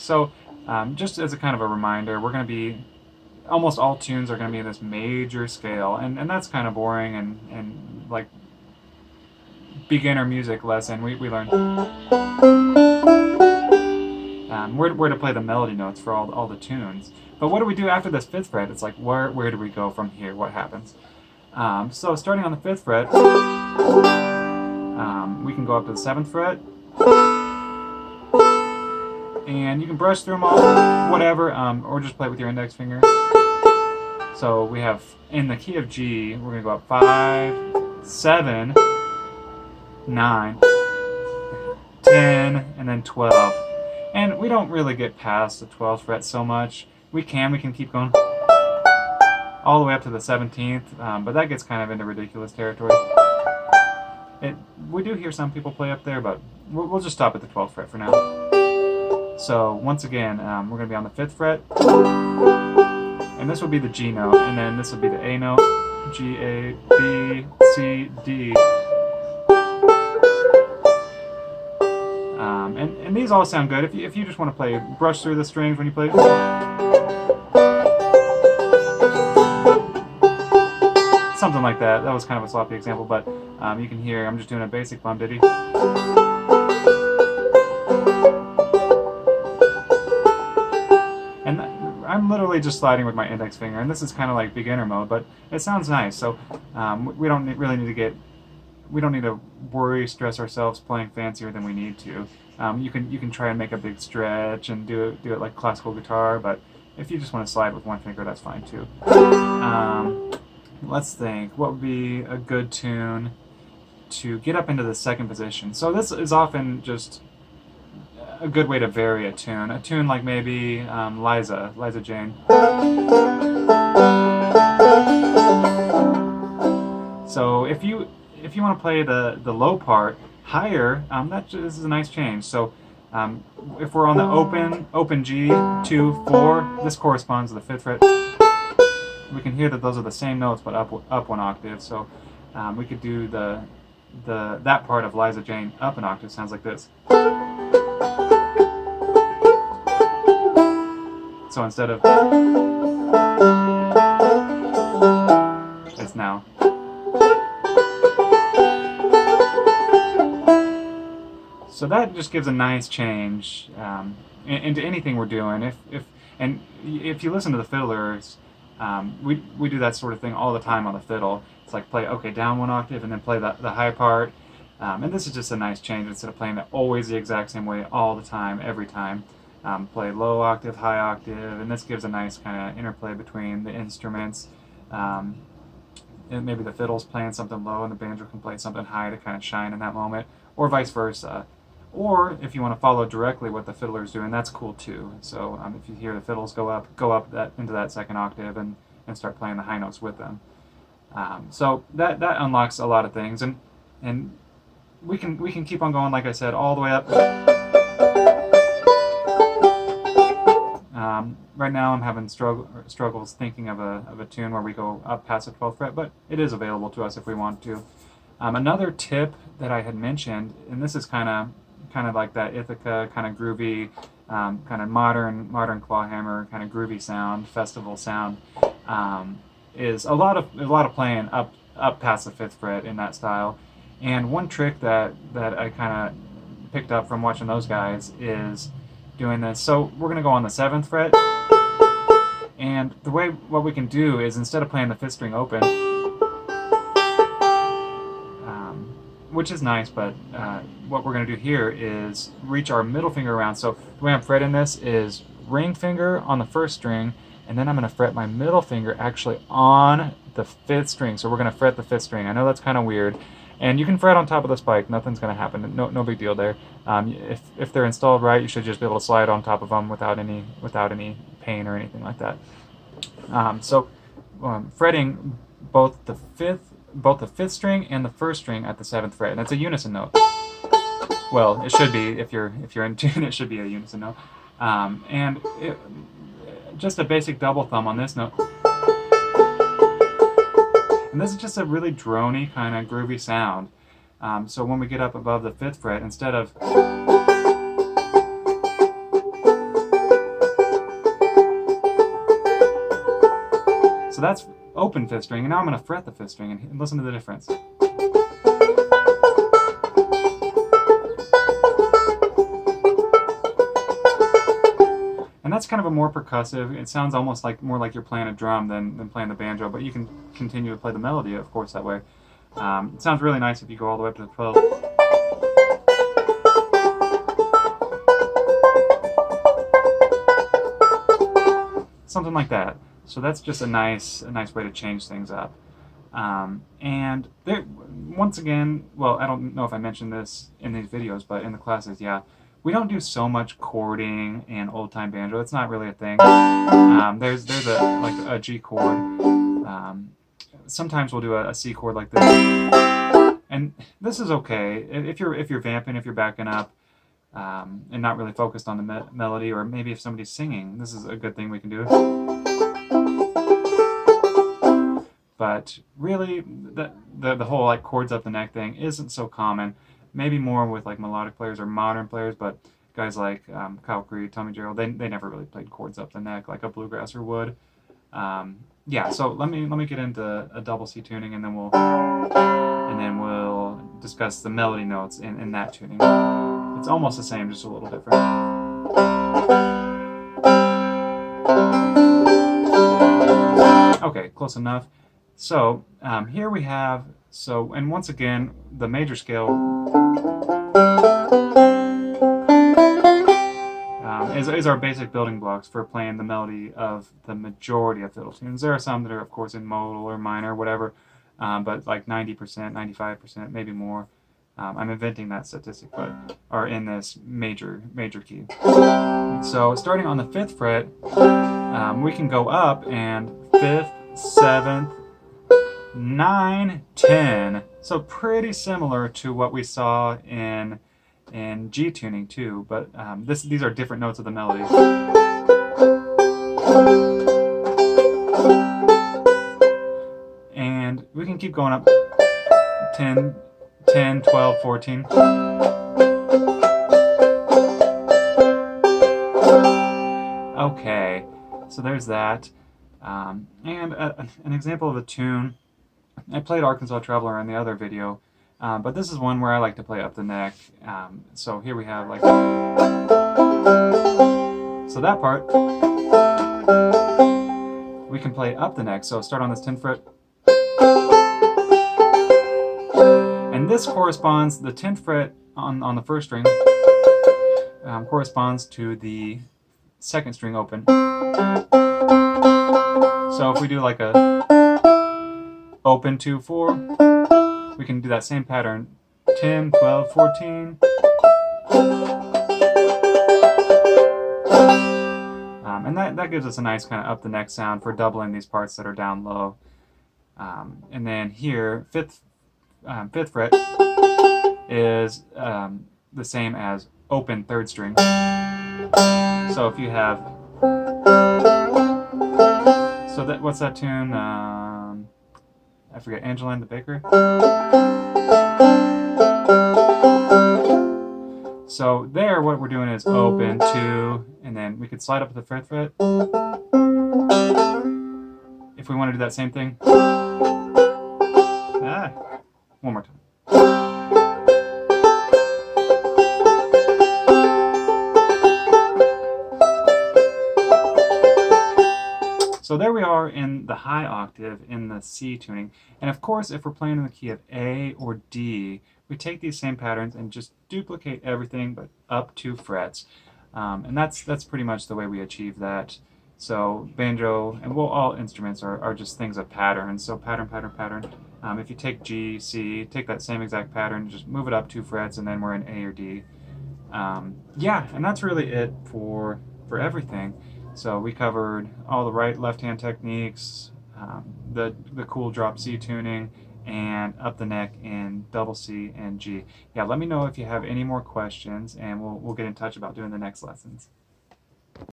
So just as a kind of a reminder, we're going to be, almost all tunes are going to be in this major scale, and that's kind of boring, and like beginner music lesson, we learned where to play the melody notes for all the tunes. But what do we do after this 5th fret? It's like, where do we go from here? What happens? So starting on the 5th fret, we can go up to the 7th fret, and you can brush through them all, whatever, or just play it with your index finger. So we have, in the key of G, we're going to go up 5, 7, 9, 10, and then 12. And we don't really get past the 12th fret so much. We can keep going all the way up to the 17th, but that gets kind of into ridiculous territory. We do hear some people play up there, but we'll just stop at the 12th fret for now. So once again, we're going to be on the 5th fret, and this will be the G note, and then this will be the A note, G, A, B, C, D. And these all sound good. If you just want to play, brush through the strings when you play. Something like that. That was kind of a sloppy example, but you can hear I'm just doing a basic bum ditty. And I'm literally just sliding with my index finger, and this is kind of like beginner mode, but it sounds nice. So we don't really need to worry, stress ourselves playing fancier than we need to. You can try and make a big stretch and do it like classical guitar, but if you just want to slide with one finger, that's fine too. Let's think, what would be a good tune to get up into the 2nd position? So this is often just a good way to vary a tune like maybe Liza Jane. So if you want to play the low part higher, this is a nice change. So if we're on the open G, 2, 4, this corresponds to the 5th fret. We can hear that those are the same notes, but up one octave. So we could do that part of Liza Jane up an octave. Sounds like this. So instead of, it's now. So that just gives a nice change into anything we're doing. If you listen to the fiddlers, we do that sort of thing all the time on the fiddle. It's like play down one octave and then play the high part. And this is just a nice change instead of playing it always the exact same way all the time, every time. Play low octave, high octave, and this gives a nice kind of interplay between the instruments. And maybe the fiddle's playing something low and the banjo can play something high to kind of shine in that moment, or vice versa. Or if you want to follow directly what the fiddler's doing, that's cool too. So if you hear the fiddles go up into that 2nd octave and start playing the high notes with them. So that unlocks a lot of things, and we can keep on going, like I said, all the way up. Right now I'm having struggles thinking of a tune where we go up past the 12th fret, but it is available to us if we want to. Another tip that I had mentioned, and this is kind of like that Ithaca kind of groovy, kind of modern clawhammer kind of groovy sound, festival sound, is a lot of playing up past the 5th fret in that style. And one trick that I kind of picked up from watching those guys is doing this. So we're going to go on the 7th fret, and what we can do is, instead of playing the 5th string open, which is nice, but what we're going to do here is reach our middle finger around. So the way I'm fretting this is ring finger on the 1st string, and then I'm going to fret my middle finger actually on the 5th string. So we're going to fret the 5th string. I know that's kind of weird. And you can fret on top of the spike, nothing's going to happen, no big deal there. If they're installed right, you should just be able to slide on top of them without any pain or anything like that. Fretting both the 5th string and the 1st string at the 7th fret, and it's a unison note. Well, it should be, if you're in tune, it should be a unison note. Just a basic double thumb on this note. And this is just a really drony, kind of groovy sound. So when we get up above the 5th fret, instead of that's open 5th string, and now I'm going to fret the 5th string, and listen to the difference. And that's kind of a more percussive, it sounds almost like more like you're playing a drum than playing the banjo, but you can continue to play the melody, of course, that way. It sounds really nice if you go all the way up to the 12th. Something like that. So that's just a nice way to change things up. And there, once again, well, I don't know if I mentioned this in these videos, but in the classes, yeah, we don't do so much chording and old-time banjo. It's not really a thing. There's like a G chord. Sometimes we'll do a C chord like this, and this is okay if you're vamping, if you're backing up, and not really focused on the melody, or maybe if somebody's singing, this is a good thing we can do. But really, the whole like chords up the neck thing isn't so common. Maybe more with like melodic players or modern players, but guys like Kyle Creed, Tommy Gerald, they never really played chords up the neck like a bluegrasser would. Yeah, so let me get into a double C tuning, and then we'll discuss the melody notes in that tuning. It's almost the same, just a little different. Okay, close enough. So here we have, and once again, the major scale is our basic building blocks for playing the melody of the majority of fiddle tunes. There are some that are, of course, in modal or minor, whatever, but like 90%, 95%, maybe more. I'm inventing that statistic, but are in this major key. So starting on the 5th fret, we can go up and 5th, 7th, 9, 10. So pretty similar to what we saw in G tuning too, but these are different notes of the melody. And we can keep going up 10, 12, 14. Okay, so there's that. And an example of a tune, I played Arkansas Traveler in the other video, but this is one where I like to play up the neck. So here we have like, so that part, we can play up the neck. So start on this 10th fret. And this corresponds, the 10th fret on the 1st string corresponds to the 2nd string open. So if we do like a open 2, 4, we can do that same pattern, 10, 12, 14. And that gives us a nice kind of up the neck sound for doubling these parts that are down low. And then here, 5th fret is the same as open 3rd string. So if you have, so that, what's that tune? I forget, Angeline the Baker? So there, what we're doing is open 2, and then we could slide up to the 5th fret. If we want to do that same thing. One more time. So there we are in the high octave in the C tuning. And of course, if we're playing in the key of A or D, we take these same patterns and just duplicate everything but up 2 frets. And that's pretty much the way we achieve that. So banjo, and well, all instruments are just things of patterns. So pattern, pattern, pattern. If you take G, C, take that same exact pattern, just move it up 2 frets, and then we're in A or D. Yeah, and that's really it for everything. So we covered all the right, left-hand techniques, the cool drop C tuning, and up the neck in double C and G. Yeah, let me know if you have any more questions, and we'll get in touch about doing the next lessons.